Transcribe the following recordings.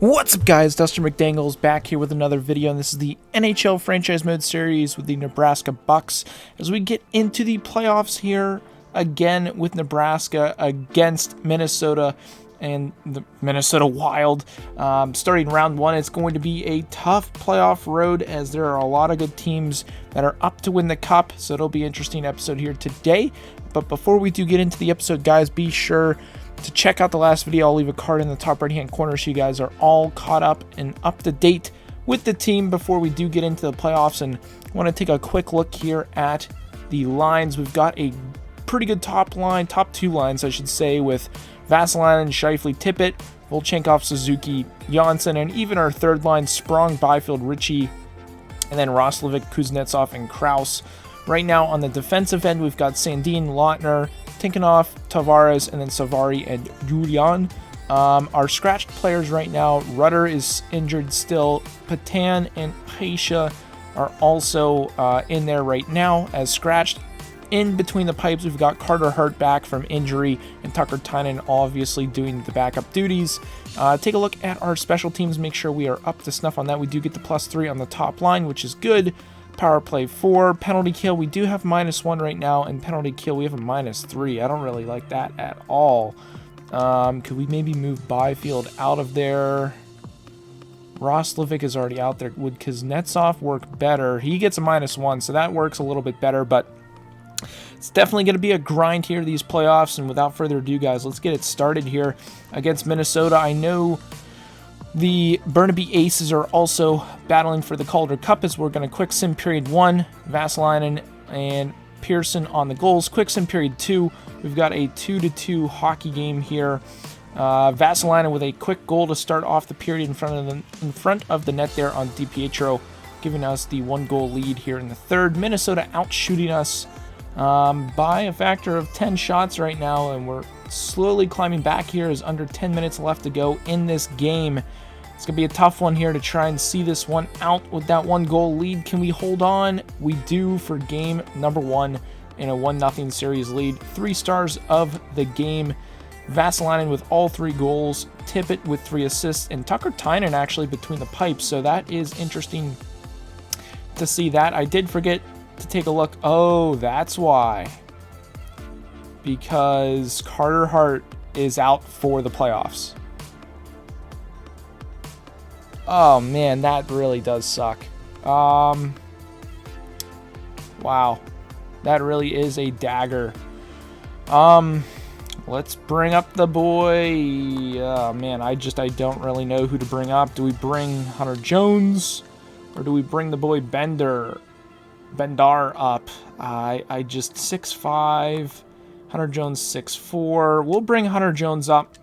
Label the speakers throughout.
Speaker 1: What's up, guys? Dustin McDangles back here with another video, and this is the NHL Franchise Mode series with the Nebraska Bucks as we get into the playoffs here again with Nebraska against Minnesota and the Minnesota Wild. Starting round one, it's going to be a tough playoff road as there are a lot of good teams that are up to win the cup, so it'll be an interesting episode here today. But before we do get into the episode, guys, be sure to check out the last video. I'll leave a card in the top right hand corner so you guys are all caught up and up to date with the team before we do get into the playoffs. And I want to take a quick look here at the lines. We've got a pretty good top two lines I should say, with Vasilevskiy, Scheifele, Tippett, Volchenkov, Suzuki, Janssen, and even our third line, Sprong, Byfield, Ritchie, and then Roslovic, Kuznetsov, and Kraus. Right now on the defensive end, we've got Sandin, Lautner, Tikhonov, Tavares, and then Savari and Julian. Our scratched players right now, Rudder is injured still. Patan and Haisha are also in there right now as scratched. In between the pipes, we've got Carter Hart back from injury and Tucker Tynan obviously doing the backup duties. Take a look at our special teams, make sure we are up to snuff on that. We do get the +3 on the top line, which is good. Power play 4, penalty kill we do have -1 right now, and penalty kill we have a -3. I don't really like that at all. Could we maybe move Byfield out of there? Roslovic is already out there. Would Kuznetsov work better? He gets a -1, so that works a little bit better, but it's definitely going to be a grind here, these playoffs. And without further ado, guys, let's get it started here against Minnesota. I know the Burnaby Aces are also battling for the Calder Cup as we're going to quick sim period 1, Vasilevskiy and Pearson on the goals. Quick sim period 2, we've got a 2-2 hockey game here. Vasilevskiy with a quick goal to start off the period in front of the net there on DiPietro, giving us the 1-goal lead here in the third. Minnesota outshooting us by a factor of 10 shots right now, and we're slowly climbing back here as under 10 minutes left to go in this game. It's going to be a tough one here to try and see this one out with that 1-goal lead. Can we hold on? We do for game number 1 in a 1-0 series lead. 3 stars of the game. Vasilevskiy with all 3 goals, Tippett with 3 assists, and Tucker Tynan actually between the pipes. So that is interesting to see that. I did forget to take a look. Oh, that's why. Because Carter Hart is out for the playoffs. Oh man, that really does suck. Wow, that really is a dagger. Let's bring up the boy. Man, I don't really know who to bring up. Do we bring Hunter Jones or do we bring the boy Bendar up? I just 6'5", Hunter Jones 6'4". We'll bring Hunter Jones up,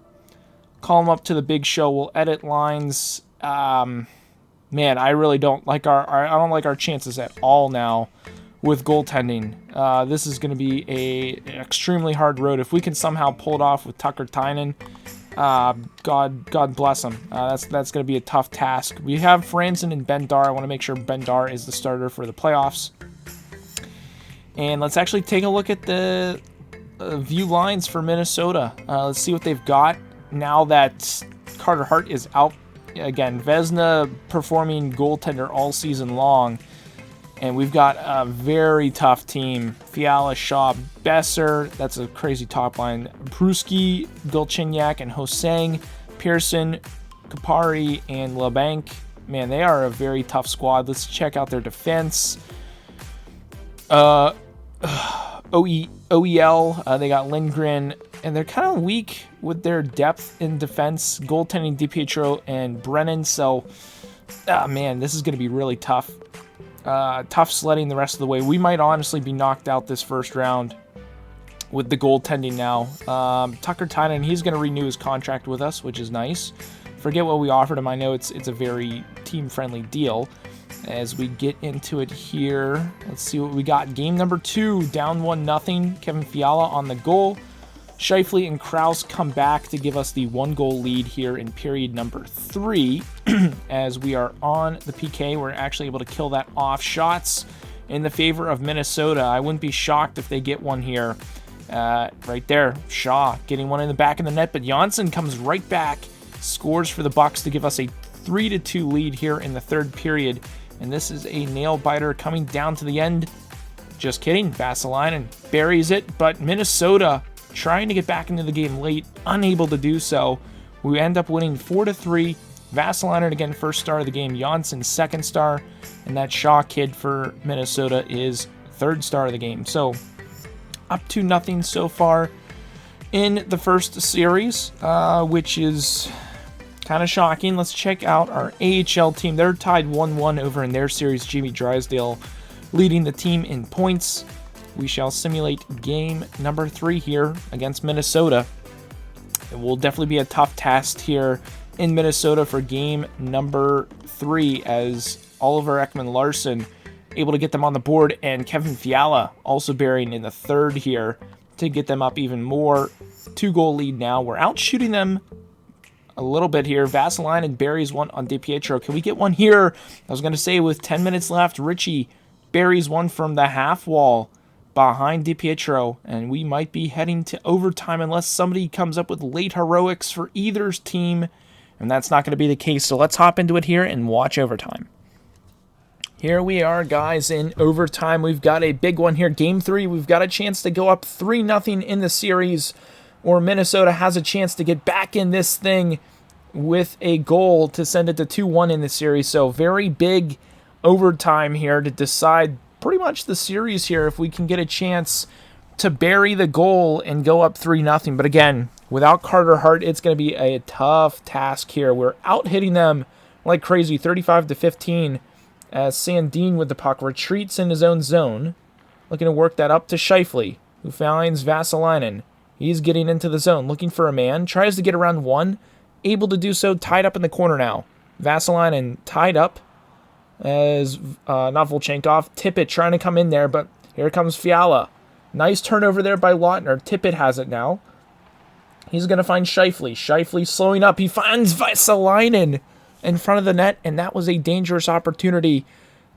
Speaker 1: call him up to the big show. We'll edit lines. Man, I really don't like our chances at all now with goaltending. This is going to be an extremely hard road. If we can somehow pull it off with Tucker Tynan, God bless him. That's going to be a tough task. We have Franzen and Bendar. I want to make sure Bendar is the starter for the playoffs. And let's actually take a look at the view lines for Minnesota. Let's see what they've got now that Carter Hart is out. Again, Vezina performing goaltender all season long. And we've got a very tough team. Fiala, Shaw, Besser. That's a crazy top line. Pruski, Galchenyuk, and Hosang. Pearson, Kapari, and LeBanc. Man, they are a very tough squad. Let's check out their defense. OEL, they got Lindgren, and they're kind of weak with their depth in defense. Goaltending, DiPietro and Brennan. So, man, this is going to be really tough. Tough sledding the rest of the way. We might honestly be knocked out this first round with the goaltending now. Tucker Tynan, he's going to renew his contract with us, which is nice. Forget what we offered him. I know it's a very team-friendly deal. As we get into it here, let's see what we got. Game number 2, down 1-0. Kevin Fiala on the goal. Scheifele and Kraus come back to give us the 1-goal lead here in period number 3. As we are on the PK, we're actually able to kill that off. Shots in the favor of Minnesota. I wouldn't be shocked if they get one here. Right there, Shaw getting one in the back of the net, but Janssen comes right back scores for the Bucks to give us a 3-2 lead here in the third period. And this is a nail-biter coming down to the end. Just kidding, Vesalainen buries it, but Minnesota trying to get back into the game late, unable to do so. We end up winning 4-3. Vesalainen again, first star of the game. Johnsson, second star. And that Shaw kid for Minnesota is third star of the game. So, up to nothing so far in the first series, which is kind of shocking. Let's check out our AHL team. They're tied 1-1 over in their series. Jamie Drysdale leading the team in points. We shall simulate game number 3 here against Minnesota. It will definitely be a tough test here in Minnesota for game number 3, as Oliver Ekman-Larsson able to get them on the board, and Kevin Fiala also burying in the third here to get them up even more. 2-goal lead now. We're out shooting them a little bit here. Vesalainen buries one on DiPietro. Can we get one here? I was going to say with 10 minutes left, Ritchie buries one from the half wall behind DiPietro, and we might be heading to overtime unless somebody comes up with late heroics for either's team, and that's not going to be the case. So let's hop into it here and watch overtime. Here we are, guys, in overtime. We've got a big one here. Game 3, we've got a chance to go up 3-0 in the series, or Minnesota has a chance to get back in this thing with a goal to send it to 2-1 in the series. So very big overtime here to decide pretty much the series here if we can get a chance to bury the goal and go up 3-0. But again, without Carter Hart, it's going to be a tough task here. We're out hitting them like crazy, 35-15. As Sandin with the puck retreats in his own zone, looking to work that up to Scheifele, who finds Vesalainen. He's getting into the zone, looking for a man, tries to get around one, able to do so, tied up in the corner now. Vesalainen tied up as, not Volchenkov, Tippett trying to come in there, but here comes Fiala. Nice turnover there by Lautner. Tippett has it now. He's going to find Scheifele. Scheifele slowing up. He finds Vesalainen in front of the net, and that was a dangerous opportunity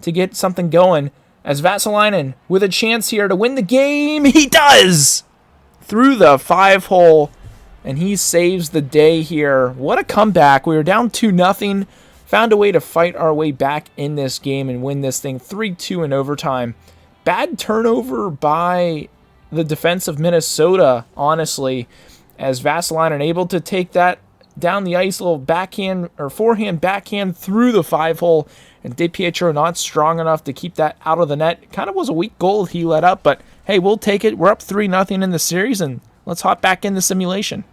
Speaker 1: to get something going. As Vesalainen with a chance here to win the game, he does! Through the 5-hole, and he saves the day here. What a comeback. We were down 2-0, found a way to fight our way back in this game and win this thing 3-2 in overtime. Bad turnover by the defense of Minnesota, honestly, as Vesalainen able to take that down the ice, a little backhand or forehand backhand through the 5-hole, and DiPietro not strong enough to keep that out of the net. It kind of was a weak goal he let up, but hey, we'll take it. We're up 3-0 in the series, and let's hop back in the simulation.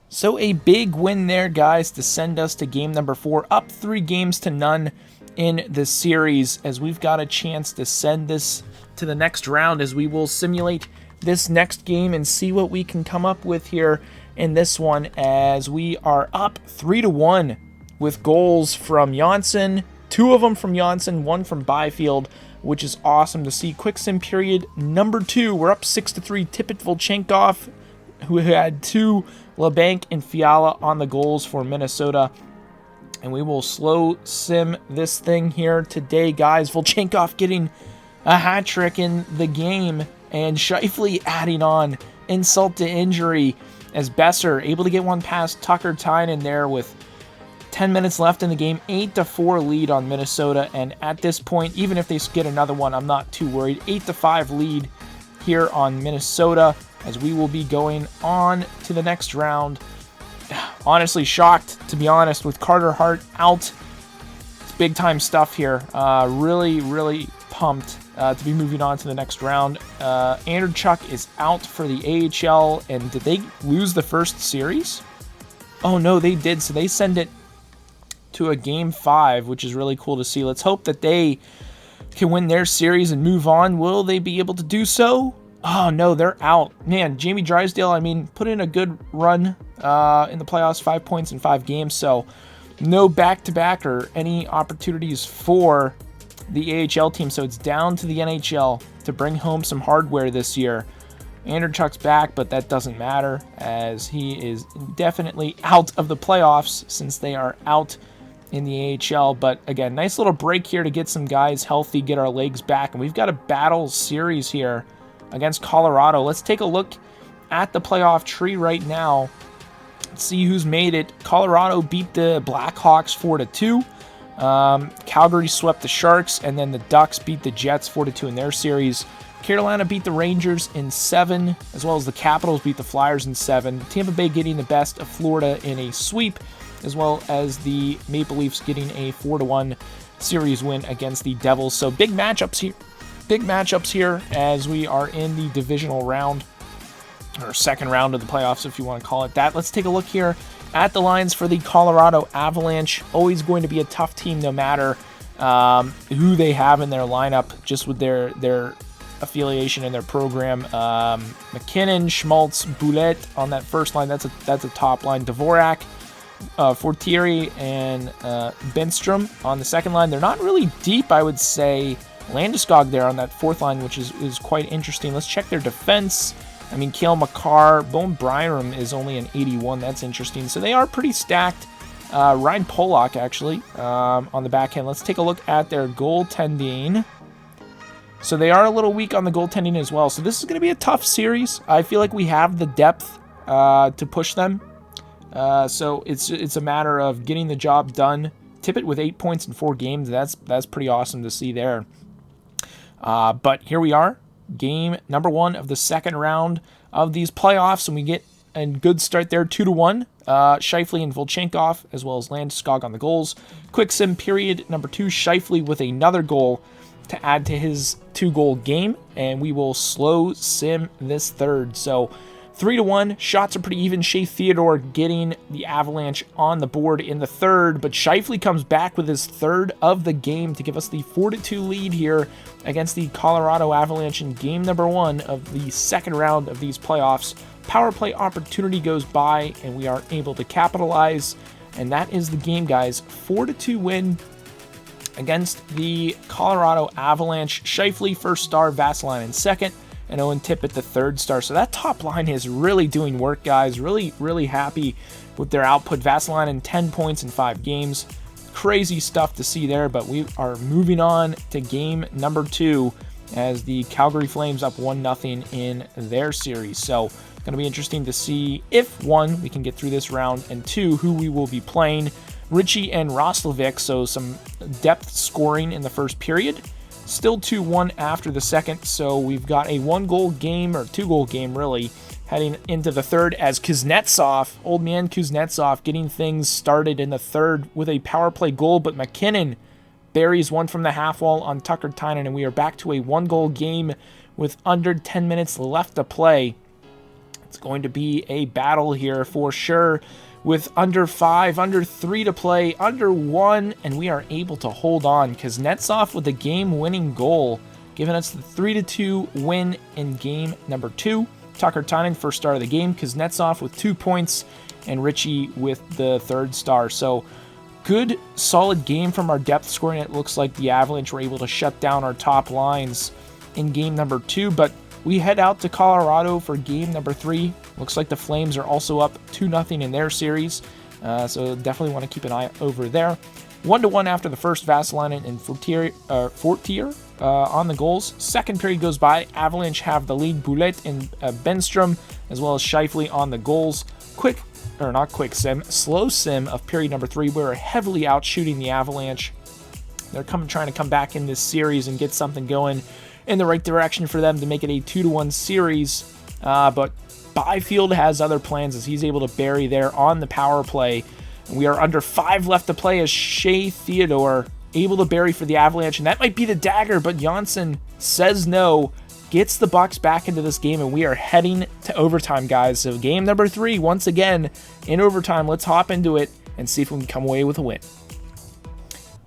Speaker 1: So a big win there, guys, to send us to game number 4, up 3-0 in the series, as we've got a chance to send this to the next round, as we will simulate this next game and see what we can come up with here in this one, as we are up 3-1 with goals from Johnsson, 2 of them from Johnsson, 1 from Byfield, which is awesome to see. Quick sim period number 2, we're up 6-3. Tippett, Volchenkov, who had 2, LeBanc and Fiala on the goals for Minnesota. And we will slow sim this thing here today, guys. Volchenkov getting a hat trick in the game, and Scheifele adding on insult to injury, as Besser able to get one past Tucker Tynan there with 10 minutes left in the game. 8-4 lead on Minnesota, and at this point, even if they get another one, I'm not too worried. 8-5 lead here on Minnesota, as we will be going on to the next round. Honestly shocked, to be honest, with Carter Hart out. It's big time stuff here. Really pumped to be moving on to the next round. Andreychuk is out for the AHL, and did they lose the first series? Oh no, they did, so they send it to a game 5, which is really cool to see. Let's hope that they can win their series and move on. Will they be able to do so? Oh no, they're out. Man, Jamie Drysdale, I mean, put in a good run in the playoffs, 5 points in 5 games, so no back-to-back or any opportunities for the AHL team, so it's down to the NHL to bring home some hardware this year. Andreychuk's back, but that doesn't matter, as he is definitely out of the playoffs since they are out in the AHL. But again, nice little break here to get some guys healthy, get our legs back, and we've got a battle series here against Colorado. Let's take a look at the playoff tree right now. see who's made it. Colorado beat the Blackhawks 4-2. Calgary swept the Sharks, and then the Ducks beat the Jets 4-2 in their series. Carolina beat the Rangers in 7, as well as the Capitals beat the Flyers in 7. Tampa Bay getting the best of Florida in a sweep, as well as the Maple Leafs getting a 4-1 series win against the Devils. So big matchups here as we are in the divisional round, or second round of the playoffs, if you want to call it that. Let's take a look here at the lines for the Colorado Avalanche. Always going to be a tough team no matter who they have in their lineup, just with their affiliation and their program. McKinnon, Schmaltz, Boulette on that first line. That's a top line. Dvorak, Fortieri, and Benstrom on the second line. They're not really deep, I would say. Landeskog there on that fourth line, which is quite interesting. Let's check their defense. I mean, Cale Makar, Bowen Byram is only an 81. That's interesting. So they are pretty stacked. Ryan Pollock, actually, on the back end. Let's take a look at their goaltending. So they are a little weak on the goaltending as well. So this is going to be a tough series. I feel like we have the depth to push them. So it's a matter of getting the job done. Tippett with 8 points in 4 games. That's pretty awesome to see there. But here we are. Game number 1 of the second round of these playoffs, and we get a good start there, 2-1. Scheifele and Volchenkov, as well as Landeskog on the goals. Quick sim period number 2, Scheifele with another goal to add to his 2-goal game, and we will slow sim this third. So 3-1, shots are pretty even. Shea Theodore getting the Avalanche on the board in the third, but Scheifele comes back with his third of the game to give us the 4-2 lead here against the Colorado Avalanche in game number 1 of the second round of these playoffs. Power play opportunity goes by, and we are able to capitalize, and that is the game, guys. 4-2 win against the Colorado Avalanche. Scheifele first star, Vasilevskiy in second, and Owen Tippett the third star. So that top line is really doing work, guys. Really happy with their output. Vasilevskiy in 10 points in 5 games. Crazy stuff to see there, but we are moving on to game number 2 as the Calgary Flames up 1-0 in their series. So going to be interesting to see if, 1, we can get through this round, and 2, who we will be playing. Ritchie and Roslovic, so some depth scoring in the first period. Still 2-1 after the second, so we've got a 1-goal game, or 2-goal game really, heading into the third as Kuznetsov, old man Kuznetsov, getting things started in the third with a power play goal, but McKinnon buries one from the half wall on Tucker Tynan, and we are back to a 1-goal game with under 10 minutes left to play. It's going to be a battle here for sure, with under 5, under 3 to play, under 1, and we are able to hold on. Kuznetsov with a game-winning goal, giving us the 3-2 win in game number 2. Tucker Tynan, first star of the game. Kuznetsov with 2 points, and Ritchie with the third star. So good, solid game from our depth scoring. It looks like the Avalanche were able to shut down our top lines in game number 2, but we head out to Colorado for game number 3. Looks like the Flames are also up 2-0 in their series, so definitely want to keep an eye over there. 1-1 after the first. Vasilevskiy and Fortier on the goals. Second period goes by. Avalanche have the lead. Boulette and Benstrom, as well as Scheifele on the goals. Slow sim of period number 3. We're heavily outshooting the Avalanche. They're trying to come back in this series and get something going in the right direction for them to make it a 2-1 series, but Byfield has other plans as he's able to bury there on the power play. We are under 5 left to play as Shea Theodore able to bury for the Avalanche, and that might be the dagger, but Janssen says no, gets the Bucks back into this game, and we are heading to overtime, guys. So game number 3, once again, in overtime. Let's hop into it and see if we can come away with a win.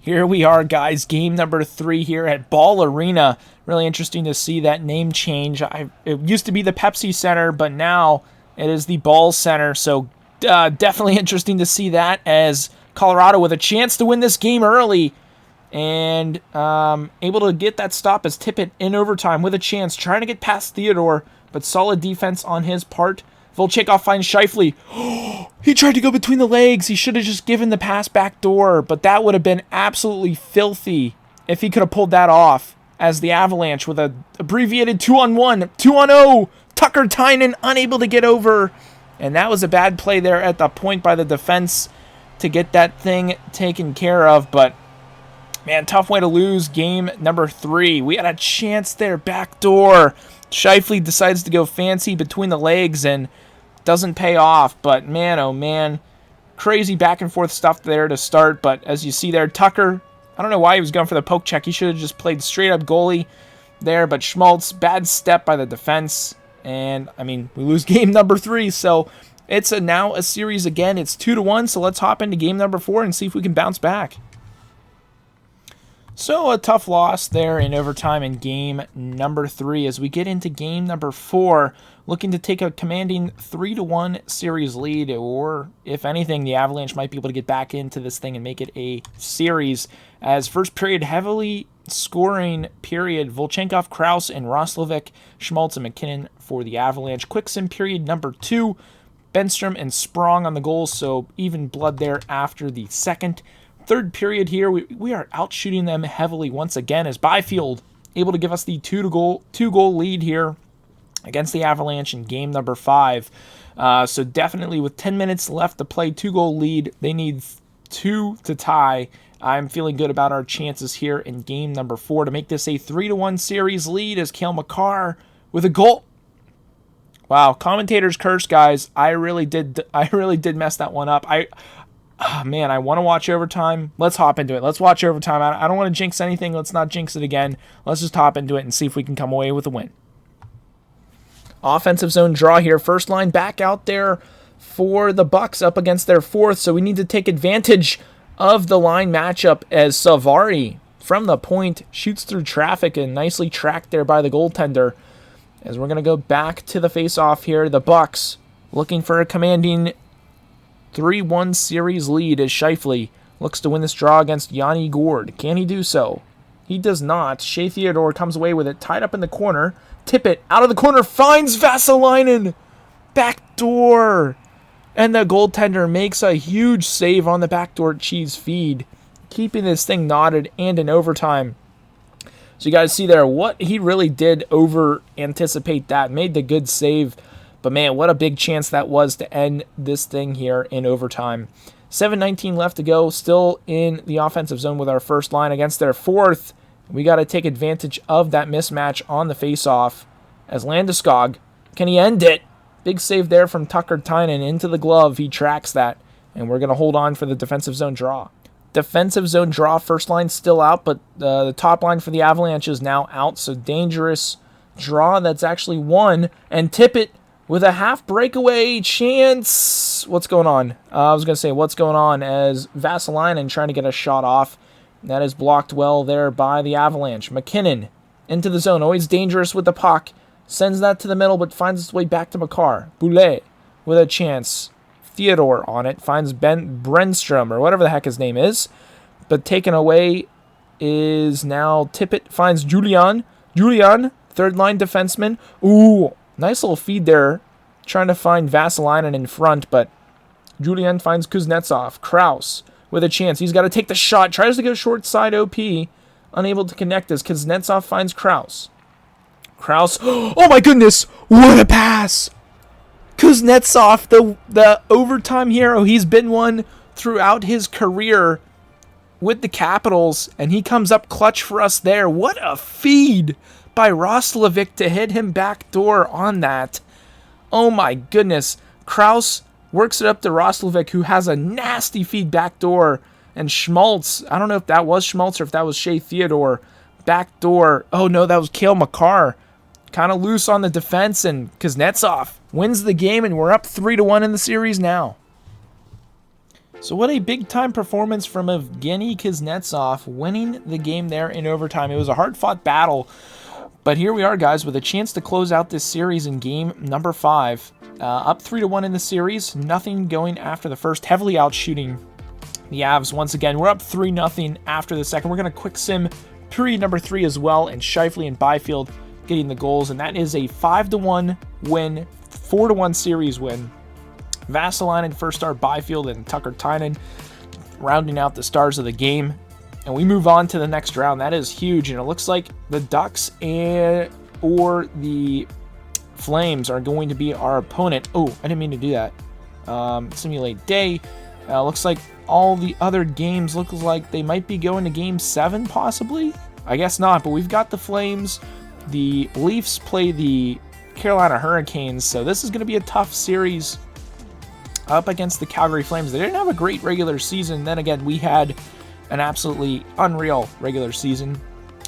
Speaker 1: Here we are, guys, game number 3 here at Ball Arena. Really interesting to see that name change. It used to be the Pepsi Center, but now it is the Ball Center. So definitely interesting to see that, as Colorado with a chance to win this game early and able to get that stop as Tippett in overtime with a chance, trying to get past Theodore, but solid defense on his part. Volchenkov finds Scheifele. He tried to go between the legs. He should have just given the pass back door, but that would have been absolutely filthy if he could have pulled that off, as the Avalanche with a abbreviated 2-on-1, 2-on-0. Tucker Tynan unable to get over And that was a bad play there at the point by the defense to get that thing taken care of. But, man, tough way to lose game number 3. We had a chance there, backdoor. Scheifele decides to go fancy between the legs and doesn't pay off. But, man, oh, man, crazy back and forth stuff there to start. But as you see there, Tucker, I don't know why he was going for the poke check. He should have just played straight up goalie there. But Schmaltz, bad step by the defense. And, I mean, we lose game number 3, so it's now a series again. It's 2-1, so let's hop into game number 4 and see if we can bounce back. So a tough loss there in overtime in game number 3 as we get into game number 4, looking to take a commanding 3-1 series lead, or if anything, the Avalanche might be able to get back into this thing and make it a series, as first period heavily scoring period, Volchenkov, Krause, and Roslovic, Schmaltz, and McKinnon for the Avalanche. Quick sim period number 2, Benstrom and Sprong on the goals, so even blood there after the second. Third period here, we are outshooting them heavily once again as Byfield able to give us the two-goal lead here against the Avalanche in game number 5. So definitely with 10 minutes left to play, 2-goal lead. They need 2 to tie. I'm feeling good about our chances here in game number 4 to make this a 3-1 series lead as Cale Makar with a goal. Wow, commentator's curse, guys. I really did mess that one up. Man, I want to watch overtime. Let's hop into it. Let's watch overtime. I don't want to jinx anything. Let's not jinx it again. Let's just hop into it and see if we can come away with a win. Offensive zone draw here. First line back out there for the Bucks up against their fourth, so we need to take advantage of the line matchup as Savari from the point shoots through traffic and nicely tracked there by the goaltender. As we're going to go back to the face-off here, the Bucks looking for a commanding 3-1 series lead as Scheifele looks to win this draw against Yanni Gourde. Can he do so? He does not. Shea Theodore comes away with it, tied up in the corner. Tippett out of the corner, finds Vassilainen. Backdoor. And the goaltender makes a huge save on the backdoor cheese feed, keeping this thing knotted and in overtime. So you guys see there what he really did over anticipate that. Made the good save. But man, what a big chance that was to end this thing here in overtime. 7:19 left to go. Still in the offensive zone with our first line against their fourth. We got to take advantage of that mismatch on the faceoff. As Landeskog, can he end it? Big save there from Tucker Tynan into the glove. He tracks that. And we're going to hold on for the defensive zone draw. Defensive zone draw, first line still out, but the top line for the Avalanche is now out. So dangerous draw that's actually won. And Tippett with a half breakaway chance. What's going on? I was going to say what's going on as Vassilainen trying to get a shot off. That is blocked well there by the Avalanche. McKinnon into the zone, always dangerous with the puck. Sends that to the middle, but finds its way back to Makar. Boulet with a chance. Theodore on it. Finds Brenstrom, or whatever the heck his name is. But taken away is now Tippett. Finds Julian. Julian, third-line defenseman. Ooh, nice little feed there. Trying to find Vassilainen in front, but Julian finds Kuznetsov. Krause with a chance. He's got to take the shot. Tries to go short side OP. Unable to connect as Kuznetsov finds Krause. Krause. Oh my goodness. What a pass. Kuznetsov, the overtime hero. He's been one throughout his career with the Capitals, and he comes up clutch for us there. What a feed by Roslovic to hit him backdoor on that. Oh my goodness. Krause works it up to Roslovic, who has a nasty feed backdoor. And Schmaltz, I don't know if that was Schmaltz or if that was Shea Theodore. Backdoor. Oh no, that was Cale Makar. Kind of loose on the defense, and Kuznetsov wins the game, and we're up 3-1 in the series now. So what a big-time performance from Evgeny Kuznetsov, winning the game there in overtime. It was a hard-fought battle, but here we are, guys, with a chance to close out this series in game number 5. Up 3-1 in the series, nothing going after the first, heavily outshooting the Avs once again. We're up 3-0 after the second. We're going to quick sim period number 3 as well, and Scheifele and Byfield getting the goals, and that is a 5-1 win, 4-1 series win. Vassilainen, first star, Byfield, and Tucker Tynan rounding out the stars of the game. And we move on to the next round. That is huge, and it looks like the Ducks or the Flames are going to be our opponent. Oh, I didn't mean to do that. Simulate day. Looks like all the other games look like they might be going to Game 7, possibly. I guess not, but we've got the Flames. The Leafs play the Carolina Hurricanes, so this is going to be a tough series up against the Calgary Flames. They didn't have a great regular season. Then again, we had an absolutely unreal regular season.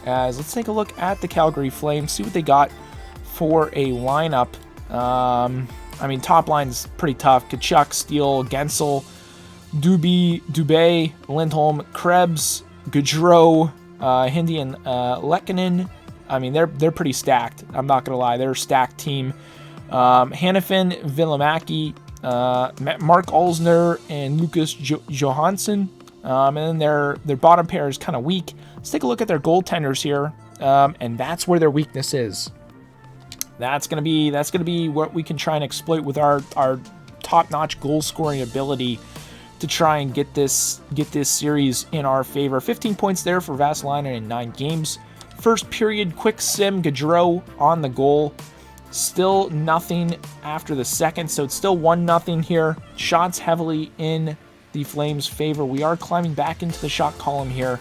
Speaker 1: Let's take a look at the Calgary Flames, see what they got for a lineup. I mean, top line's pretty tough. Tkachuk, Steele, Gensel, Dubé, Lindholm, Krebs, Gaudreau, Hindi, and Lehkonen. I mean, they're pretty stacked. I'm not going to lie. They're a stacked team. Hannafin, Vilimaki, Mark Olsner, and Lucas Johansson. And then their bottom pair is kind of weak. Let's take a look at their goaltenders here. And that's where their weakness is. That's gonna be what we can try and exploit with our top-notch goal-scoring ability to try and get this series in our favor. 15 points there for Vasilinen in 9 games. First period, quick sim, Gaudreau on the goal. Still nothing after the second, so it's still 1-0 here. Shots heavily in the Flames' favor. We are climbing back into the shot column here,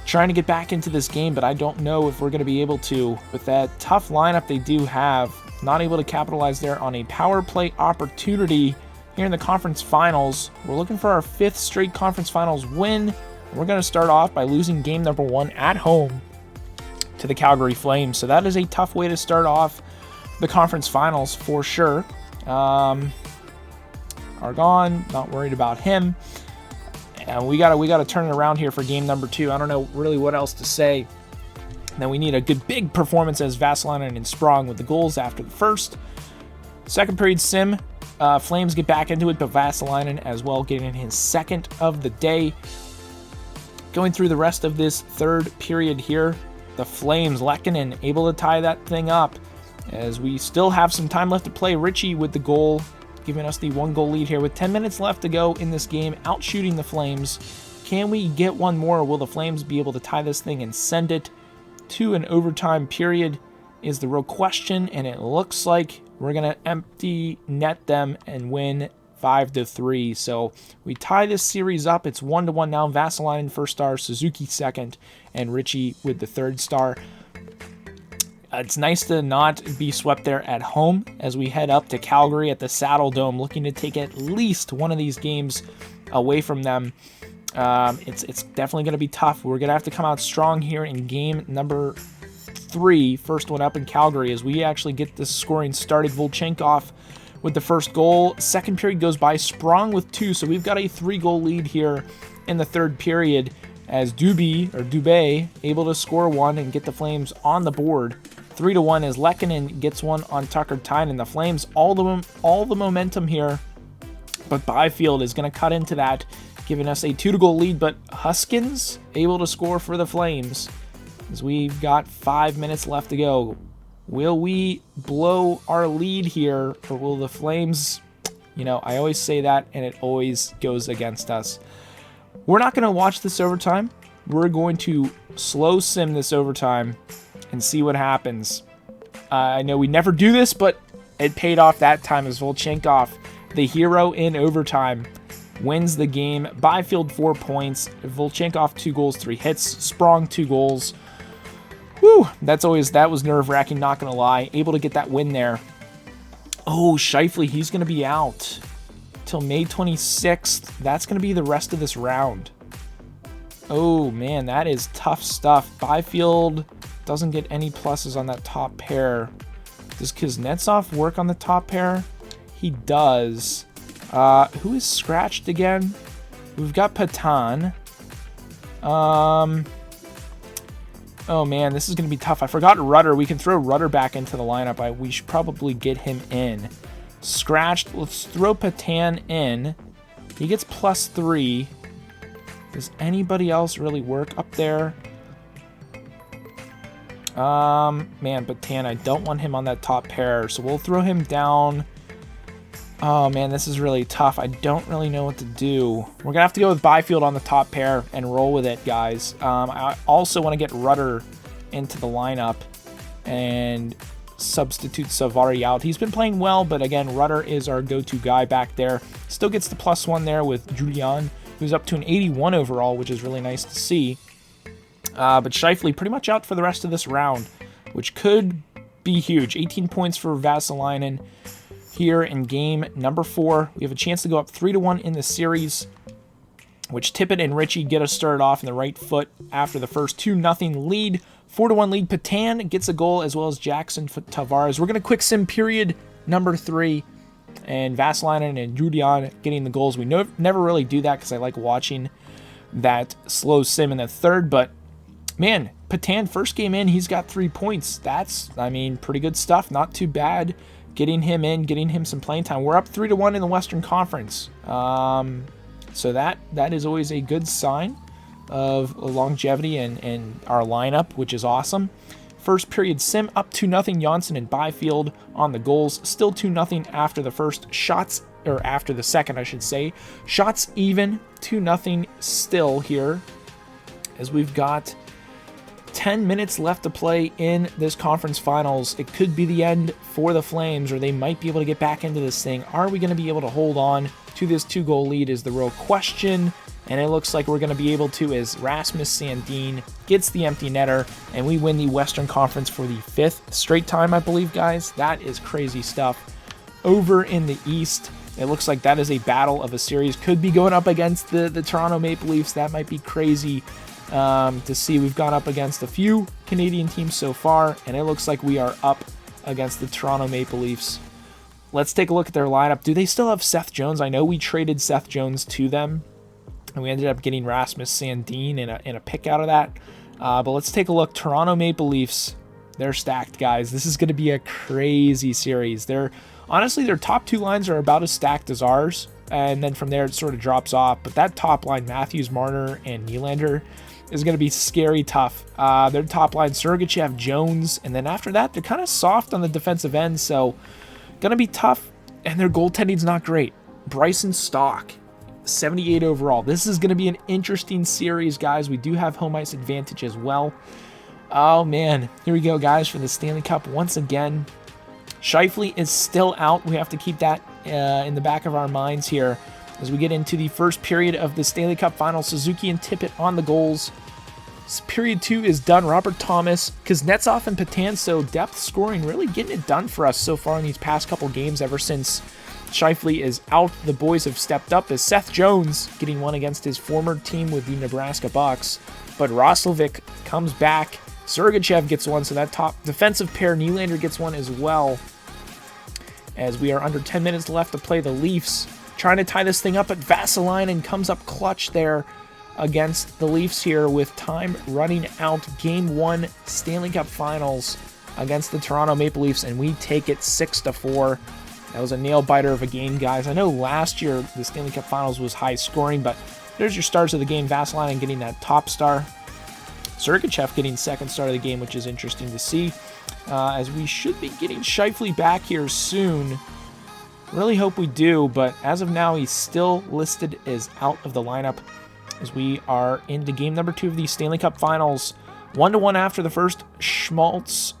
Speaker 1: trying to get back into this game, but I don't know if we're going to be able to. With that tough lineup they do have, not able to capitalize there on a power play opportunity here in the conference finals. We're looking for our 5th straight conference finals win. We're going to start off by losing game number 1 at home to the Calgary Flames, so that is a tough way to start off the conference finals for sure. Argon, not worried about him. And we gotta turn it around here for game number 2. I don't know really what else to say. Then we need a good big performance as Vasilinen and Sprong with the goals after the first. Second period sim, Flames get back into it, but Vasilinen as well getting his 2nd of the day. Going through the rest of this 3rd period here, the Flames, Lehkonen able to tie that thing up as we still have some time left to play. Ritchie with the goal, giving us the 1-goal lead here with 10 minutes left to go in this game, outshooting the Flames. Can we get one more, or will the Flames be able to tie this thing and send it to an overtime period is the real question, and it looks like we're going to empty net them and win 5-3. So we tie this series up. It's 1-1 now. Vasilinen first star, Suzuki second, and Ritchie with the 3rd star. It's nice to not be swept there at home as we head up to Calgary at the Saddle Dome, looking to take at least one of these games away from them. It's definitely going to be tough. We're going to have to come out strong here in game number 3, first one up in Calgary, as we actually get the scoring started. Volchenkov with the first goal. Second period goes by, Sprong with 2, so we've got a 3-goal lead here in the 3rd period as Dubé able to score 1 and get the Flames on the board. 3-1 as Lehkonen gets one on Tucker Tynan. The Flames all the momentum here, but Byfield is going to cut into that, giving us a 2-goal lead. But Huskins able to score for the Flames as we've got 5 minutes left to go. Will we blow our lead here, or will the Flames? You know, I always say that, and it always goes against us. We're not going to watch this overtime. We're going to slow sim this overtime and see what happens. I know we never do this, but it paid off that time as Volchenkov, the hero in overtime, wins the game. Byfield 4 points, Volchenkov 2 goals, 3 hits, Sprong 2 goals. Whew, that was nerve-wracking, not gonna lie. Able to get that win there. Oh, Scheifele, he's gonna be out till May 26th. That's gonna be the rest of this round. Oh man, that is tough stuff. Byfield doesn't get any pluses on that top pair. Does Kuznetsov work on the top pair? He does. Who is scratched again? We've got Patan. Oh man, this is going to be tough. I forgot Rudder. We can throw Rudder back into the lineup. We should probably get him in. Scratched. Let's throw Patan in. He gets +3. Does anybody else really work up there? Man, Patan, I don't want him on that top pair, so we'll throw him down. Oh man, this is really tough. I don't really know what to do. We're gonna have to go with Byfield on the top pair and roll with it, guys. I also want to get Rudder into the lineup and substitute Savari out. He's been playing well, but again, Rutter is our go-to guy back there. Still gets the +1 there with Julian, who's up to an 81 overall, which is really nice to see. But Scheifele pretty much out for the rest of this round, which could be huge. 18 points for Vesalainen here in game number 4. We have a chance to go up 3-1 in the series, which Tippett and Ritchie get us started off in the right foot after the first 2-0 lead. 4-1 lead. Patan gets a goal, as well as Jackson Tavares. We're going to quick sim period number 3, and Vesalainen and Julian getting the goals. We never really do that because I like watching that slow sim in the third, but man, Patan, first game in, he's got 3 points. That's, I mean, pretty good stuff. Not too bad. Getting him in, getting him some playing time. We're up 3-1 in the Western Conference. So that is always a good sign of longevity and our lineup, which is awesome. First period sim, up 2-0. Janssen and Byfield on the goals. Still 2-0 after the first shots, or after the second, I should say. Shots even, 2-0 still here, as we've got 10 minutes left to play in this conference finals. It could be the end for the Flames, or they might be able to get back into this thing. Are we going to be able to hold on to this 2-goal lead is the real question, and it looks like we're going to be able to, as Rasmus Sandin gets the empty netter, and we win the Western Conference for the 5th straight time, I believe, guys. That is crazy stuff. Over in the East, it looks like that is a battle of a series. Could be going up against the Toronto Maple Leafs. That might be crazy to see. We've gone up against a few Canadian teams so far, and it looks like we are up against the Toronto Maple Leafs. Let's take a look at their lineup. Do they still have Seth Jones? I know we traded Seth Jones to them, and we ended up getting Rasmus Sandin in a pick out of that. But let's take a look. Toronto Maple Leafs, they're stacked, guys. This is going to be a crazy series. Honestly, their top 2 lines are about as stacked as ours, and then from there it sort of drops off. But that top line, Matthews, Marner, and Nylander, is going to be scary tough. Their top line, Sergachev, Jones, and then after that, they're kind of soft on the defensive end, so going to be tough, and their goaltending's not great. Bryson Stock, 78 overall. This is going to be an interesting series, guys. We do have home ice advantage as well. Oh, man. Here we go, guys, for the Stanley Cup once again. Scheifele is still out. We have to keep that in the back of our minds here as we get into the first period of the Stanley Cup Finals. Suzuki and Tippett on the goals. Period 2 is done. Robert Thomas, Kuznetsov, and Patan, so depth scoring really getting it done for us so far in these past couple games ever since Scheifele is out. The boys have stepped up, as Seth Jones getting one against his former team with the Nebraska Bucks, but Roslovic comes back. Sergachev gets one, so that top defensive pair, Nylander, gets one as well, as we are under 10 minutes left to play. The Leafs trying to tie this thing up, but Vesalainen comes up clutch there against the Leafs here with time running out. Game 1 Stanley Cup Finals against the Toronto Maple Leafs, and we take it 6-4. That was a nail-biter of a game, guys. I know last year the Stanley Cup Finals was high scoring, but there's your stars of the game. Vesalainen getting that top star. Sergachev getting second star of the game, which is interesting to see, as we should be getting Scheifele back here soon. Really hope we do, but as of now, he's still listed as out of the lineup, as we are into game number 2 of the Stanley Cup Finals. 1-1 after the first. Schwartz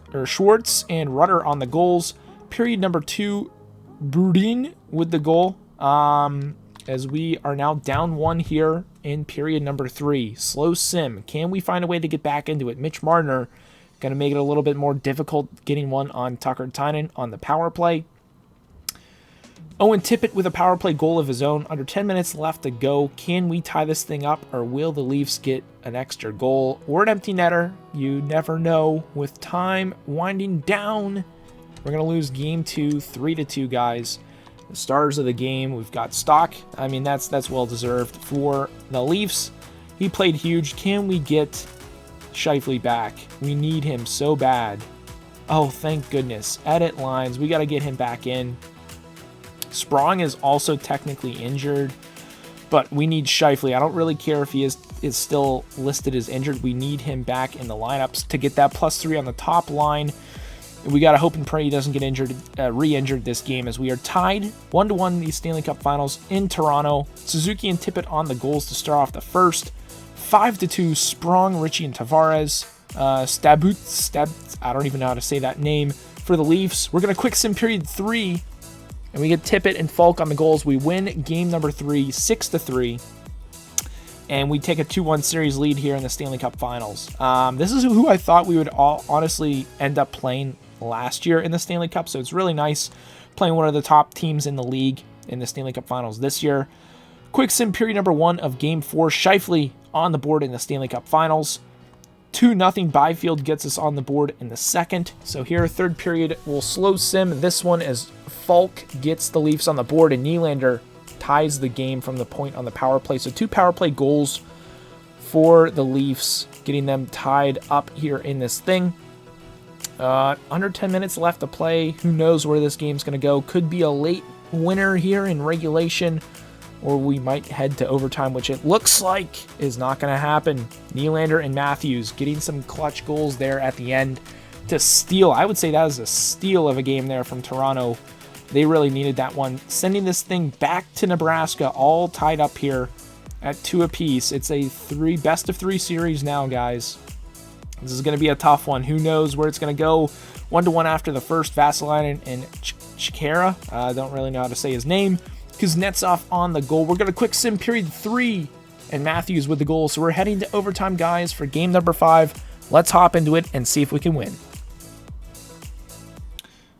Speaker 1: and Rutter on the goals. Period number 2, Boudin with the goal. As we are now down 1 here in period number 3. Slow sim. Can we find a way to get back into it? Mitch Marner going to make it a little bit more difficult getting one on Tucker Tynan on the power play. Owen Tippett with a power play goal of his own. Under 10 minutes left to go. Can we tie this thing up, or will the Leafs get an extra goal or an empty netter? You never know. With time winding down, we're going to lose game 2, 3-2, guys. The stars of the game, we've got Stock. I mean, that's well deserved for the Leafs. He played huge. Can we get Scheifele back? We need him so bad. Oh, thank goodness. Edit lines. We got to get him back in. Sprong is also technically injured, but we need Scheifele. I don't really care if he is still listed as injured. We need him back in the lineups to get that +3 on the top line. We got to hope and pray he doesn't get injured, re-injured this game, as we are tied 1-1 in the Stanley Cup Finals in Toronto. Suzuki and Tippett on the goals to start off the first. 5-2, Sprong, Ritchie, and Tavares. I don't even know how to say that name. for the Leafs. We're going to quick sim period 3, and we get Tippett and Falk on the goals. We win game number 3, 6-3. And we take a 2-1 series lead here in the Stanley Cup Finals. This is who I thought we would all honestly end up playing last year in the Stanley Cup, so it's really nice playing one of the top teams in the league in the Stanley Cup Finals this year. Quick sim period number 1 of Game 4. Scheifele on the board in the Stanley Cup Finals. 2-0 Byfield gets us on the board in the second. So here, third period, we'll slow sim this one as Falk gets the Leafs on the board and Nylander ties the game from the point on the power play. So 2 power play goals for the Leafs, getting them tied up here in this thing. Under 10 minutes left to play. Who knows where this game's going to go. Could be a late winner here in regulation, or we might head to overtime, which it looks like is not going to happen. Nylander and Matthews getting some clutch goals there at the end to steal. I would say that was a steal of a game there from Toronto. They really needed that one. Sending this thing back to Nebraska, all tied up here at 2 apiece. It's a best of 3 series now, guys. This is going to be a tough one. Who knows where it's going to go. 1-1 after the first. Vasalainen and Chikara. I don't really know how to say his name. Kuznetsov on the goal. We're going to quick sim period 3. And Matthews with the goal. So we're heading to overtime, guys, for game number 5. Let's hop into it and see if we can win.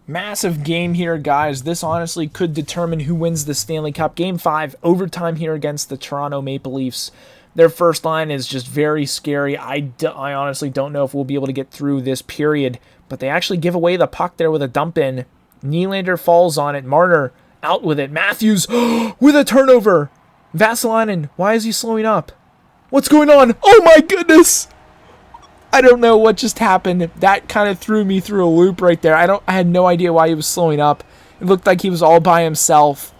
Speaker 1: Massive game here, guys. This honestly could determine who wins the Stanley Cup. Game 5, overtime here against the Toronto Maple Leafs. Their first line is just very scary. I honestly don't know if we'll be able to get through this period, but they actually give away the puck there with a dump in. Nylander falls on it. Marner out with it. Matthews with a turnover. Vasalainen, why is he slowing up? What's going on? Oh my goodness! I don't know what just happened. That kind of threw me through a loop right there. I had no idea why he was slowing up. It looked like he was all by himself.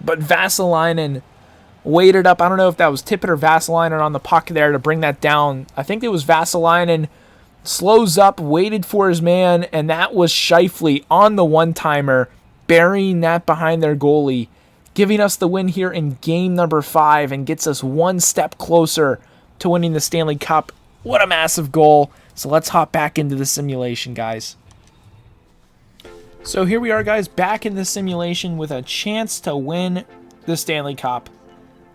Speaker 1: But Vasalainen waited up. I don't know if that was Tippett or Vasalainen on the puck there to bring that down. I think it was Vasalainen. Slows up, waited for his man, and that was Scheifele on the one-timer, burying that behind their goalie, giving us the win here in game number 5 and gets us one step closer to winning the Stanley Cup. What a massive goal. So let's hop back into the simulation, guys. So here we are, guys, back in the simulation with a chance to win the Stanley Cup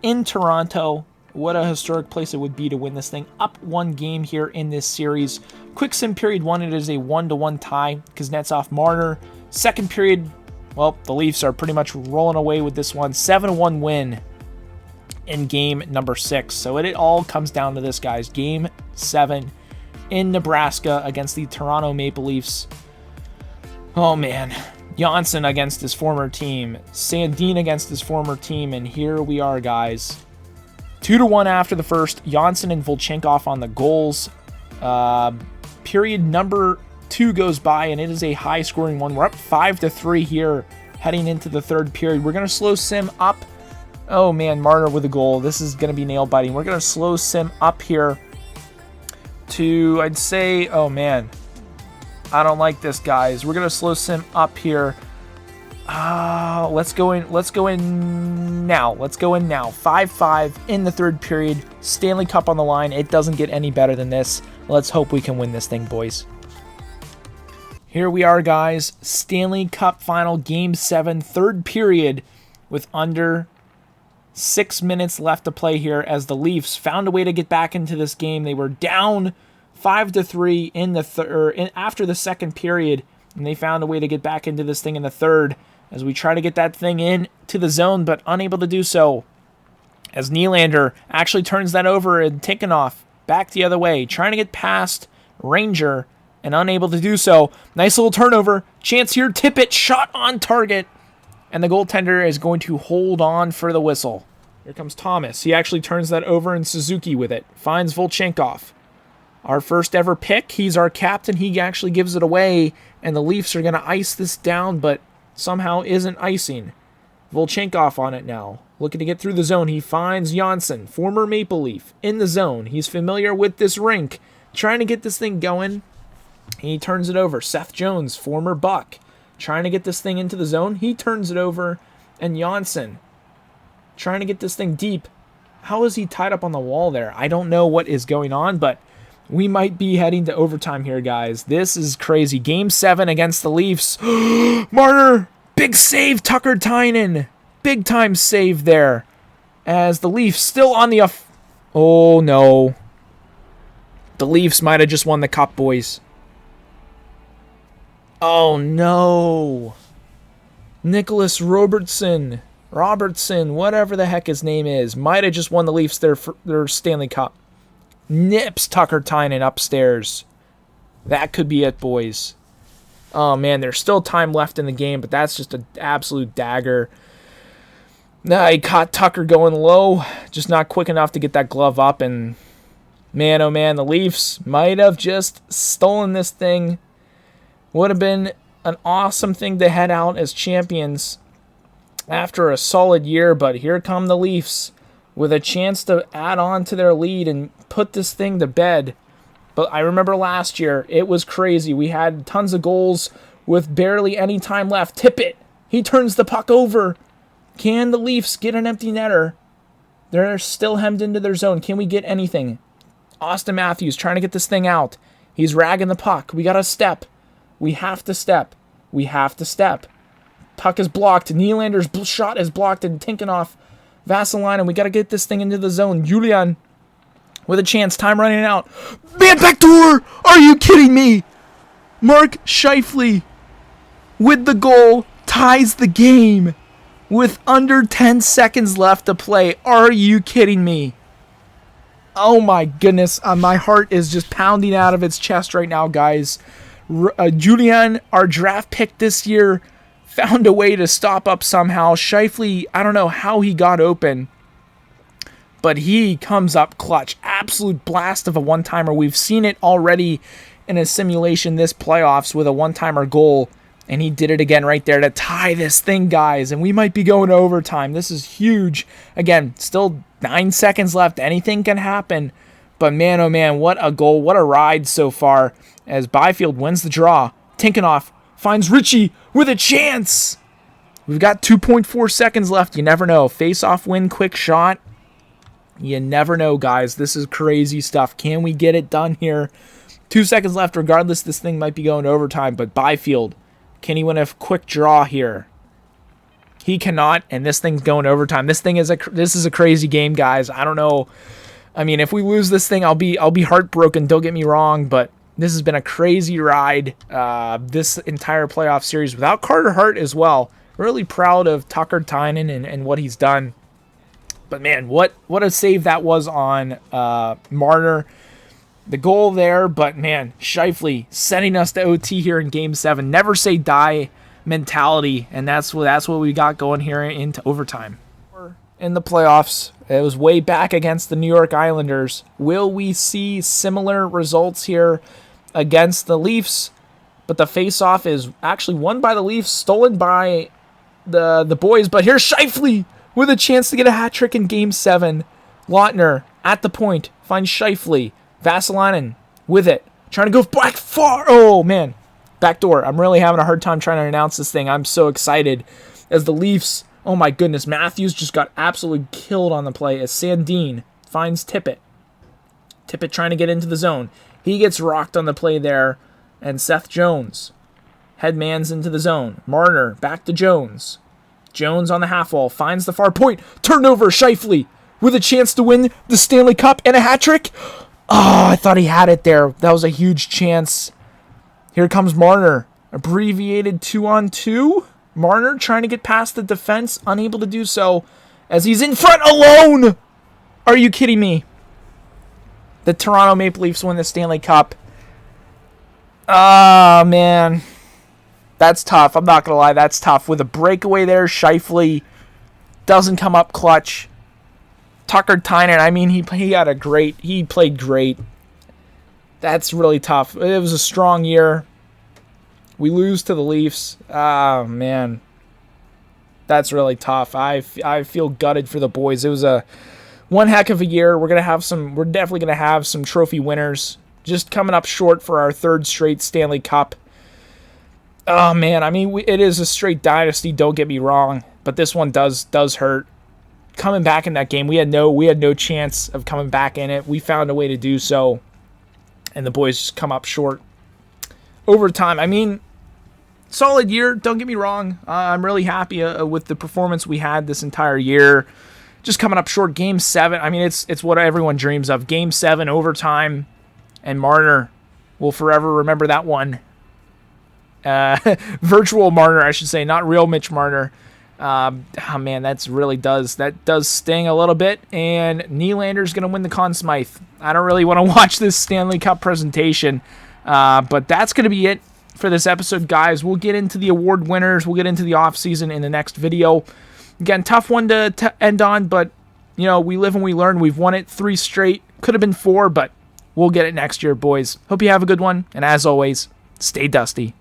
Speaker 1: in Toronto. What a historic place it would be to win this thing. Up 1 game here in this series. Quick sim period 1, it is a 1-1 tie. Kuznetsov, Marner. Second period, well, the Leafs are pretty much rolling away with this one. 7-1 win in game number 6. So it all comes down to this, guys. Game 7 in Nebraska against the Toronto Maple Leafs. Oh man, Johnsson against his former team, Sandin against his former team, and here we are, guys. 2-1 after the first. Johnsson and Volchenkov on the goals. Period number 2 goes by, and it is a high-scoring one. We're up 5-3 here, heading into the third period. We're going to slow sim up. Oh man, Marner with a goal. This is going to be nail-biting. We're going to slow sim up here to, I'd say, oh man, I don't like this, guys. We're going to slow sim up here. Let's go in now. 5-5 in the third period. Stanley Cup on the line. It doesn't get any better than this. Let's hope we can win this thing, boys. Here we are, guys. Stanley Cup final, game 7, third period, with under 6 minutes left to play here as the Leafs found a way to get back into this game. They were down 5-3 in the after the second period, and they found a way to get back into this thing in the third as we try to get that thing in to the zone, but unable to do so as Nylander actually turns that over and taken off back the other way, trying to get past Ranger and unable to do so. Nice little turnover. Chance here. Tippett shot on target. And the goaltender is going to hold on for the whistle. Here comes Thomas. He actually turns that over, and Suzuki with it. Finds Volchenkov. Our first ever pick. He's our captain. He actually gives it away. And the Leafs are going to ice this down, but somehow isn't icing. Volchenkov on it now. Looking to get through the zone. He finds Johnsson, former Maple Leaf, in the zone. He's familiar with this rink. Trying to get this thing going. He turns it over. Seth Jones, former Buck, trying to get this thing into the zone. He turns it over. And Johnsson trying to get this thing deep. How is he tied up on the wall there? I don't know what is going on, but We might be heading to overtime here, guys. This is crazy. Game 7 against the Leafs. Marner, big save, Tucker Tynan. Big time save there. As the Leafs still on the oh, no. The Leafs might have just won the cup, boys. Oh, no. Nicholas Robertson, whatever the heck his name is, might have just won the Leafs their Stanley Cup. Nips Tucker Tynan upstairs. That could be it, boys. Oh, man, there's still time left in the game, but that's just an absolute dagger. Nah, he caught Tucker going low, just not quick enough to get that glove up, and man, oh man, the Leafs might have just stolen this thing. Would have been an awesome thing to head out as champions after a solid year, but here come the Leafs with a chance to add on to their lead and put this thing to bed. But I remember last year, it was crazy. We had tons of goals with barely any time left. Tippett, he turns the puck over. Can the Leafs get an empty netter? They're still hemmed into their zone. Can we get anything? Austin Matthews trying to get this thing out. He's ragging the puck. We got to step. We have to step. We have to step. Puck is blocked. Nylander's shot is blocked and Tinkenoff, Vasilina. We got to get this thing into the zone. Julian with a chance. Time running out. Man, backdoor! Are you kidding me? Mark Scheifele with the goal ties the game with under 10 seconds left to play. Are you kidding me? Oh my goodness. My heart is just pounding out of its chest right now, guys. Julian, our draft pick this year, found a way to stop up somehow. Scheifele, I don't know how he got open, but he comes up clutch. Absolute blast of a one-timer. We've seen it already in a simulation this playoffs with a one-timer goal, and he did it again right there to tie this thing, guys, and we might be going to overtime. This is huge. Again, still 9 seconds left. Anything can happen, but man, oh man, what a goal. What a ride so far as Byfield wins the draw. Tinkenoff finds Ritchie with a chance. We've got 2.4 seconds left. You never know. Face-off win, quick shot. You never know, guys. This is crazy stuff. Can we get it done here? 2 seconds left. Regardless, this thing might be going to overtime, but Byfield, can he win a quick draw here? He cannot, and this thing's going to overtime. This is a crazy game, guys. I don't know. I mean, if we lose this thing, I'll be heartbroken. Don't get me wrong, but this has been a crazy ride. This entire playoff series without Carter Hart as well. Really proud of Tucker Tynan and what he's done. But man, what a save that was on Marner. The goal there, but man, Scheifele sending us to OT here in Game 7. Never say die mentality, and that's what we got going here into overtime. In the playoffs, it was way back against the New York Islanders. Will we see similar results here against the Leafs? But the face-off is actually won by the Leafs, stolen by the boys. But here's Scheifele with a chance to get a hat trick in Game 7. Lautner at the point finds Scheifele. Vasilinen with it, trying to go back far. Oh man, backdoor. I'm really having a hard time trying to announce this thing. I'm so excited as the Leafs. Oh my goodness, Matthews just got absolutely killed on the play as Sandin finds Tippett. Tippett trying to get into the zone. He gets rocked on the play there, and Seth Jones headmans into the zone. Marner back to Jones. Jones on the half wall finds the far point. Turnover, Scheifele with a chance to win the Stanley Cup and a hat trick. Oh, I thought he had it there. That was a huge chance. Here comes Marner. Abbreviated 2-on-2. Marner trying to get past the defense. Unable to do so as he's in front alone. Are you kidding me? The Toronto Maple Leafs win the Stanley Cup. Oh, man. That's tough. I'm not going to lie. That's tough. With a breakaway there, Scheifele doesn't come up clutch. Tucker Tynan, I mean, he played great. That's really tough. It was a strong year. We lose to the Leafs. Oh, man. That's really tough. I feel gutted for the boys. It was one heck of a year. We're definitely gonna have some trophy winners. Just coming up short for our third straight Stanley Cup. Oh man, I mean, it is a straight dynasty. Don't get me wrong, but this one does hurt. Coming back in that game, we had no chance of coming back in it. We found a way to do so. and the boys just come up short. Overtime, I mean, solid year, don't get me wrong. I'm really happy with the performance we had this entire year. Just coming up short. Game 7, I mean, it's what everyone dreams of. Game 7, overtime, and Marner will forever remember that one. Virtual Marner, I should say, not real Mitch Marner. Oh man, that does sting a little bit. And Nylander's going to win the Conn Smythe. I don't really want to watch this Stanley Cup presentation, but that's going to be it for this episode, guys. We'll get into the award winners. We'll get into the offseason in the next video. Again, tough one to end on, but you know, we live and we learn. We've won it 3 straight. Could have been 4, but we'll get it next year, boys. Hope you have a good one, and as always, stay dusty.